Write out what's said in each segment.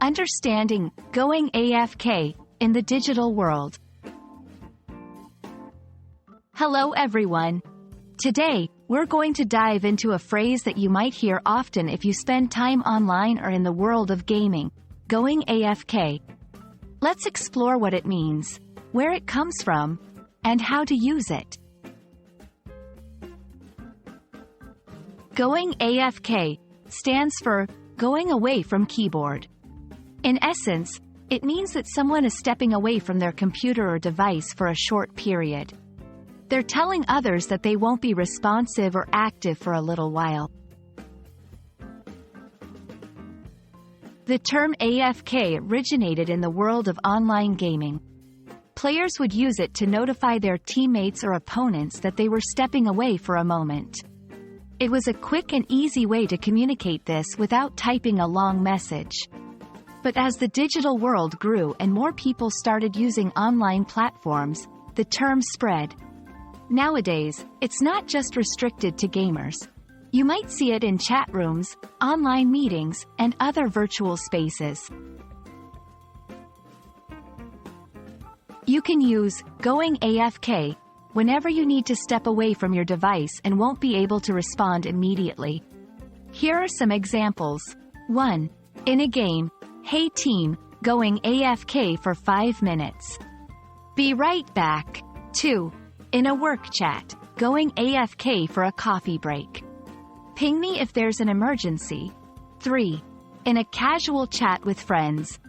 Understanding going AFK in the digital world. Hello everyone. Today, we're going to dive into a phrase that you might hear often if you spend time online or in the world of gaming, going AFK. Let's explore what it means, where it comes from, and how to use it. Going AFK stands for going away from keyboard. In essence, it means that someone is stepping away from their computer or device for a short period. They're telling others that they won't be responsive or active for a little while. The term AFK originated in the world of online gaming. Players would use it to notify their teammates or opponents that they were stepping away for a moment. It was a quick and easy way to communicate this without typing a long message. But as the digital world grew and more people started using online platforms, the term spread. Nowadays, it's not just restricted to gamers. You might see it in chat rooms, online meetings, and other virtual spaces. You can use going AFK whenever you need to step away from your device and won't be able to respond immediately. Here are some examples. 1. In a game, hey team, going AFK for 5 minutes. Be right back. 2. In a work chat, going AFK for a coffee break. Ping me if there's an emergency. 3. In a casual chat with friends.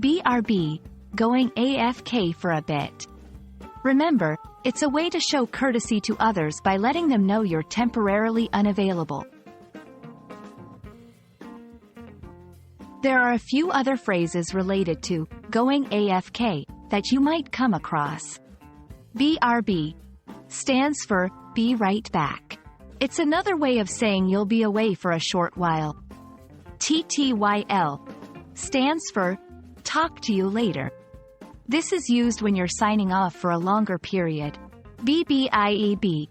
BRB, going AFK for a bit. Remember, it's a way to show courtesy to others by letting them know you're temporarily unavailable. There are a few other phrases related to going AFK that you might come across. BRB stands for be right back. It's another way of saying you'll be away for a short while. TTYL stands for talk to you later. This is used when you're signing off for a longer period. BBIEB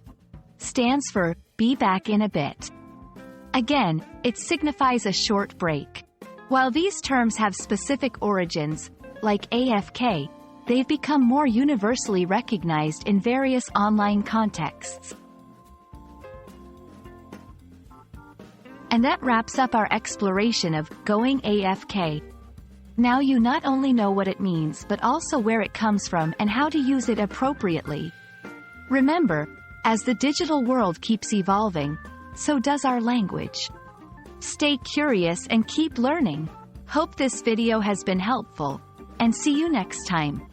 stands for be back in a bit. Again, it signifies a short break. While these terms have specific origins, like AFK, they've become more universally recognized in various online contexts. And that wraps up our exploration of going AFK. Now you not only know what it means but also where it comes from and how to use it appropriately. Remember, as the digital world keeps evolving, so does our language. Stay curious and keep learning. Hope this video has been helpful, and see you next time.